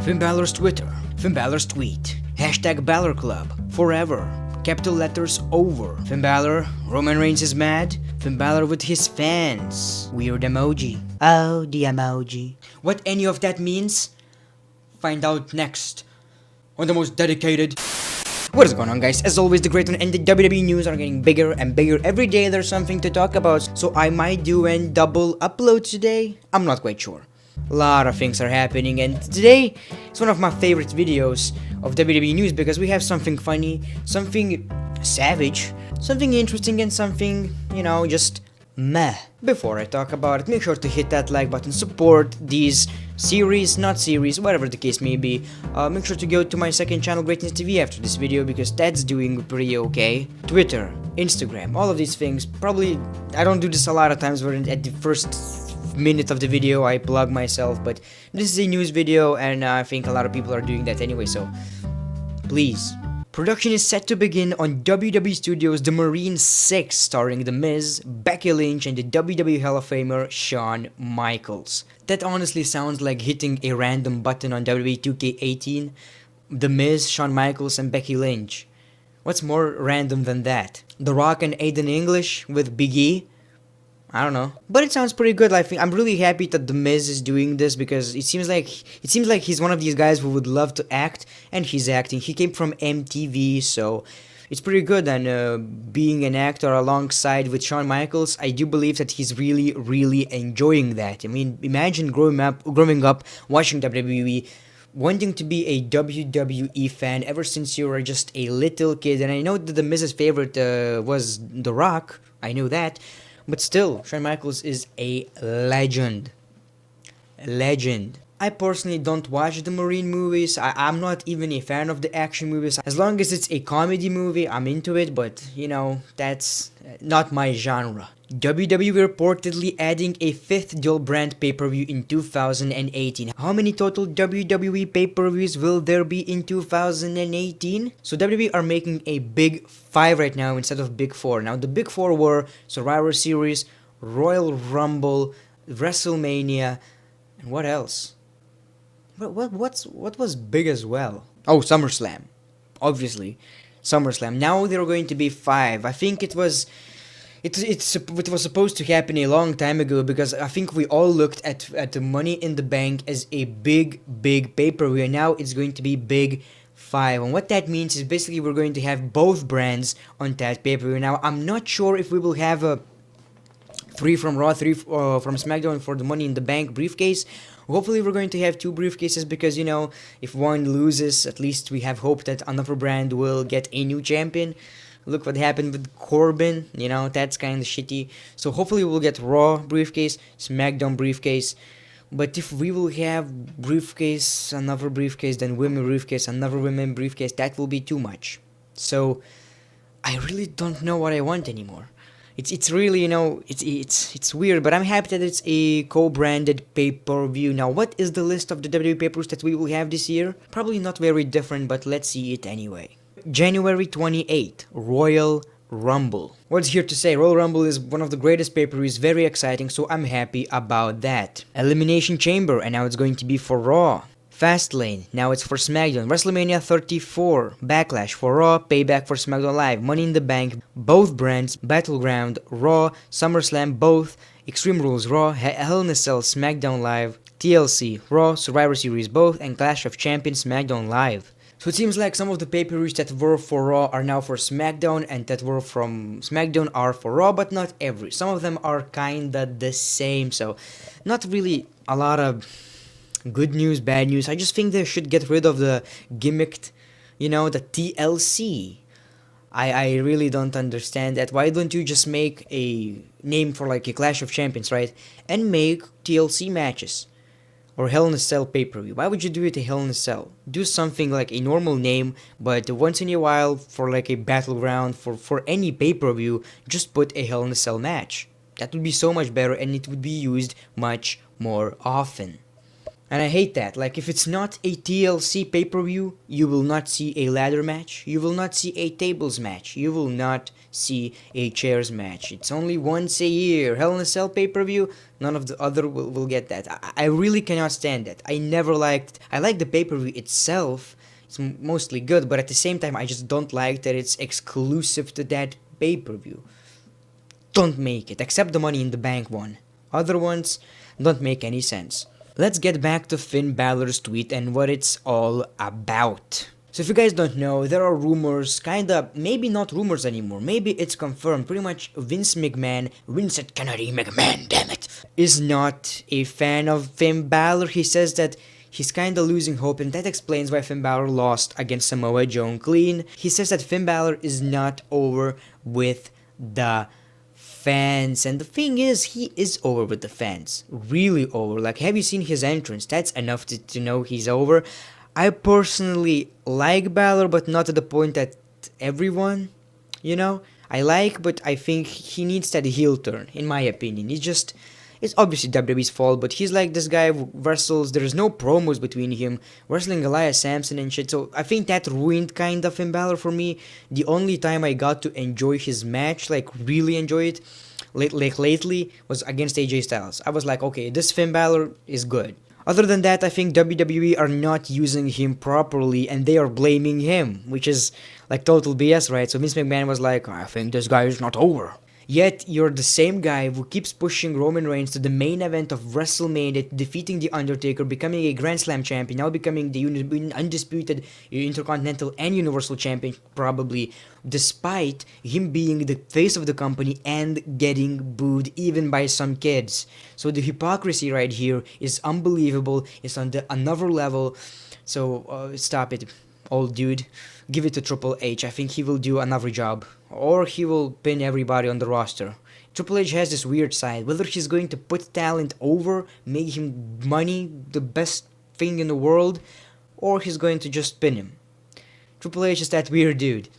Finn Balor's Twitter, Finn Balor's tweet, hashtag Balor Club, forever, capital letters over. Finn Balor, Roman Reigns is mad, Finn Balor with his fans, weird emoji. Oh, the emoji. What any of that means? Find out next on the most dedicated. What is going on, guys? As always, the great one and the WWE news are getting bigger and bigger. Every day there's something to talk about, so I might do a double upload today. I'm not quite sure. A lot of things are happening, and today is one of my favorite videos of WWE news because we have something funny, something savage, something interesting, and something, you know, just meh. Before I talk about it, make sure to hit that like button, support these series, not series, whatever the case may be. Make sure to go to my second channel, Greatness TV, after this video because that's doing pretty okay. Twitter, Instagram, all of these things. Probably, I don't do this a lot of times where at the first minute of the video I plug myself, but this is a news video and I think a lot of people are doing that anyway, so please. Production is set to begin on WWE Studios' The Marine 6, starring The Miz, Becky Lynch, and the WWE Hall of Famer Shawn Michaels. That honestly sounds like hitting a random button on WWE 2K18. The Miz, Shawn Michaels, and Becky Lynch. What's more random than that? The Rock and Aiden English with Big E? I don't know, but it sounds pretty good. I'm really happy that The Miz is doing this because it seems like he's one of these guys who would love to act, and he's acting. He came from MTV, so it's pretty good. And being an actor alongside with Shawn Michaels, I do believe that he's really enjoying that. I mean, imagine growing up watching WWE, wanting to be a WWE fan ever since you were just a little kid. And I know that The Miz's favorite was The Rock. I know that. But still, Shawn Michaels is a legend. I personally don't watch the Marine movies. I'm not even a fan of the action movies. As long as it's a comedy movie, I'm into it, but, you know, that's not my genre. WWE reportedly adding a 5th dual brand pay-per-view in 2018. How many total WWE pay-per-views will there be in 2018? So WWE are making a big 5 right now instead of big 4. Now the big 4 were Survivor Series, Royal Rumble, WrestleMania, and what else? What was big as well? Oh, SummerSlam. Obviously, SummerSlam. Now there are going to be 5. I think it was supposed to happen a long time ago because I think we all looked at the Money in the Bank as a big pay-per-view, and now it's going to be big 5. And what that means is basically we're going to have both brands on that pay-per-view. Now I'm not sure if we will have a 3 from Raw, 3 from SmackDown for the Money in the Bank briefcase. Hopefully we're going to have 2 briefcases because, you know, if one loses, at least we have hope that another brand will get a new champion. Look what happened with Corbin, you know, that's kind of shitty. So hopefully we'll get Raw briefcase, SmackDown briefcase. But if we will have briefcase, another briefcase, then women briefcase, another women briefcase, that will be too much. So I really don't know what I want anymore. It's really, you know, it's weird, but I'm happy that it's a co-branded pay-per-view. Now, what is the list of the WWE pay-per-views that we will have this year? Probably not very different, but let's see it anyway. January 28th, Royal Rumble. What's here to say? Royal Rumble is one of the greatest pay-per-views, very exciting, so I'm happy about that. Elimination Chamber, and now it's going to be for Raw. Fastlane, now it's for SmackDown. WrestleMania 34, Backlash for Raw, Payback for SmackDown Live. Money in the Bank, both brands, Battleground, Raw, SummerSlam, both, Extreme Rules, Raw, Hell in a Cell, SmackDown Live, TLC, Raw, Survivor Series, both, and Clash of Champions, SmackDown Live. So it seems like some of the pay-per-views that were for Raw are now for SmackDown, and that were from SmackDown are for Raw, but not every. Some of them are kinda the same, so not really a lot of good news, bad news. I just think they should get rid of the gimmicked, you know, the TLC. I really don't understand that. Why don't you just make a name for like a Clash of Champions, right? And make TLC matches. Or Hell in a Cell pay-per-view. Why would you do it a Hell in a Cell? Do something like a normal name, but once in a while, for like a battleground, for any pay-per-view, just put a Hell in a Cell match. That would be so much better, and it would be used much more often. And I hate that. Like, if it's not a TLC pay-per-view, you will not see a ladder match, you will not see a tables match, you will not see a chairs match. It's only once a year. Hell in a Cell pay-per-view, none of the other will get that. I really cannot stand that. I never liked... I like the pay-per-view itself. It's mostly good, but at the same time, I just don't like that it's exclusive to that pay-per-view. Don't make it, except the Money in the Bank one. Other ones don't make any sense. Let's get back to Finn Balor's tweet and what it's all about. So if you guys don't know, there are rumors, kinda, maybe not rumors anymore, maybe it's confirmed, pretty much Vince Kennedy McMahon, damn it, is not a fan of Finn Balor. He says that he's kinda losing hope, and that explains why Finn Balor lost against Samoa Joe clean. He says that Finn Balor is not over with the fans, and the thing is, he is over with the fans, really over. Like, have you seen his entrance? That's enough to know he's over. I personally like Balor, but not to the point that everyone, you know, I like, but I think he needs that heel turn, in my opinion. It's obviously WWE's fault, but he's like this guy who wrestles, there's no promos between him, wrestling Elias Sampson and shit, so I think that ruined kind of Finn Balor for me. The only time I got to enjoy his match, like really enjoy it, lately, was against AJ Styles. I was like, okay, this Finn Balor is good. Other than that, I think WWE are not using him properly, and they are blaming him, which is like total BS, right? So Vince McMahon was like, I think this guy is not over. Yet, you're the same guy who keeps pushing Roman Reigns to the main event of WrestleMania, defeating The Undertaker, becoming a Grand Slam champion, now becoming the undisputed Intercontinental and Universal Champion, probably, despite him being the face of the company and getting booed even by some kids. So the hypocrisy right here is unbelievable, it's on another level, so stop it, old dude. Give it to Triple H. I think he will do another job. Or he will pin everybody on the roster. Triple H has this weird side. Whether he's going to put talent over, make him money, the best thing in the world, or he's going to just pin him. Triple H is that weird dude.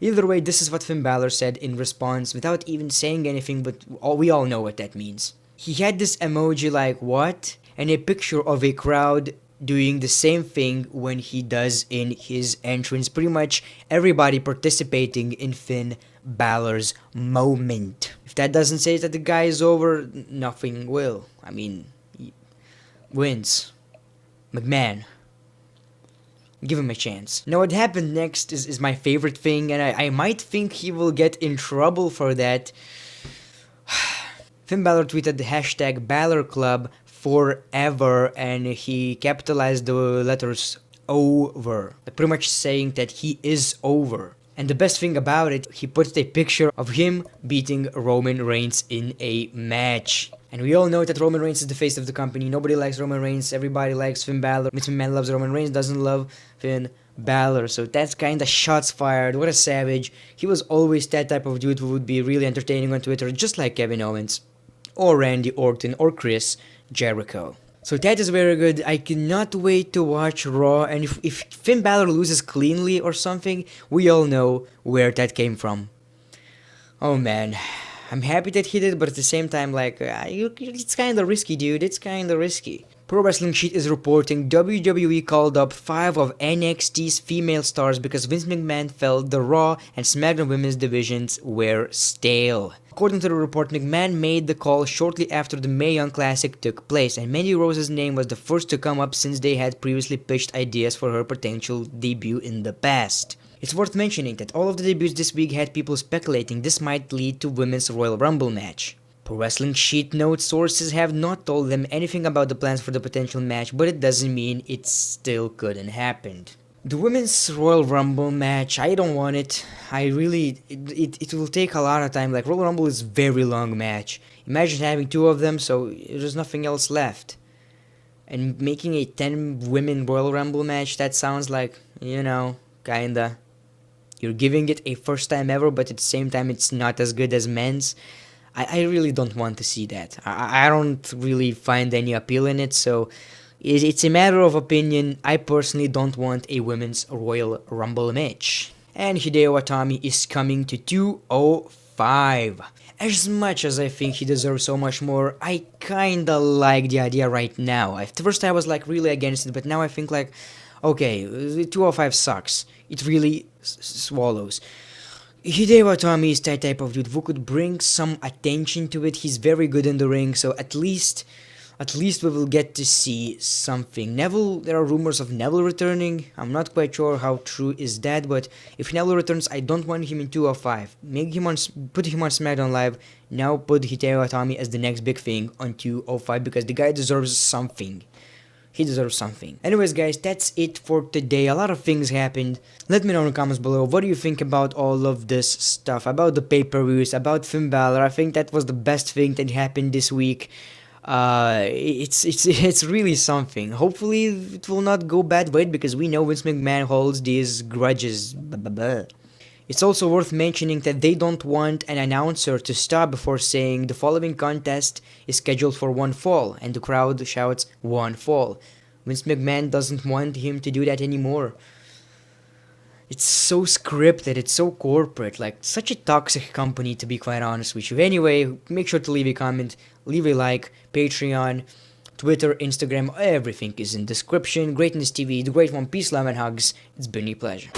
Either way, this is what Finn Balor said in response without even saying anything, but we all know what that means. He had this emoji like, what? And a picture of a crowd doing the same thing when he does in his entrance. Pretty much everybody participating in Finn Balor's moment. If that doesn't say that the guy is over, nothing will. I mean, he wins. McMahon. Give him a chance. Now what happened next is my favorite thing, and I might think he will get in trouble for that. Finn Balor tweeted the hashtag Balor Club forever, and he capitalized the letters over, pretty much saying that he is over. And the best thing about it, he puts a picture of him beating Roman Reigns in a match. And we all know that Roman Reigns is the face of the company. Nobody likes Roman Reigns, everybody likes Finn Balor. Vince McMahon loves Roman Reigns, doesn't love Finn Balor. So that's kinda shots fired. What a savage. He was always that type of dude who would be really entertaining on Twitter, just like Kevin Owens, or Randy Orton, or Chris Jericho. So that is very good. I cannot wait to watch Raw, and if Finn Balor loses cleanly or something, we all know where that came from. Oh man, I'm happy that he did, but at the same time, like, it's kinda risky, dude, it's kinda risky. Pro Wrestling Sheet is reporting WWE called up 5 of NXT's female stars because Vince McMahon felt the Raw and SmackDown women's divisions were stale. According to the report, McMahon made the call shortly after the Mae Young Classic took place, and Mandy Rose's name was the first to come up since they had previously pitched ideas for her potential debut in the past. It's worth mentioning that all of the debuts this week had people speculating this might lead to Women's Royal Rumble match. Pro Wrestling Sheet notes sources have not told them anything about the plans for the potential match, but it doesn't mean it still couldn't happen. The Women's Royal Rumble match, I don't want it. It will take a lot of time. Like, Royal Rumble is a very long match. Imagine having 2 of them, so there's nothing else left. And making a 10 women Royal Rumble match, that sounds like, you know, kinda. You're giving it a first time ever, but at the same time it's not as good as men's. I really don't want to see that. I don't really find any appeal in it, so it's a matter of opinion. I personally don't want a Women's Royal Rumble match. And Hideo Itami is coming to 205. As much as I think he deserves so much more, I kinda like the idea right now. At first I was like really against it, but now I think like, okay, the 205 sucks. It really swallows. Hideo Itami is that type of dude who could bring some attention to it. He's very good in the ring, so at least we will get to see something. Neville, there are rumors of Neville returning. I'm not quite sure how true is that, but if Neville returns, I don't want him in 205. Put him on SmackDown Live. Now put Hideo Itami as the next big thing on 205 because the guy deserves something. He deserves something. Anyways, guys, that's it for today. A lot of things happened. Let me know in the comments below. What do you think about all of this stuff? About the pay-per-views, about Finn Balor? I think that was the best thing that happened this week. It's really something. Hopefully, it will not go bad way because we know Vince McMahon holds these grudges. Blah, blah, blah. It's also worth mentioning that they don't want an announcer to stop before saying the following contest is scheduled for one fall, and the crowd shouts one fall. Vince McMahon doesn't want him to do that anymore. It's so scripted, it's so corporate, like such a toxic company to be quite honest with you. Anyway, make sure to leave a comment, leave a like, Patreon, Twitter, Instagram, everything is in description. Greatness TV, the great one, peace, love and hugs. It's been a pleasure.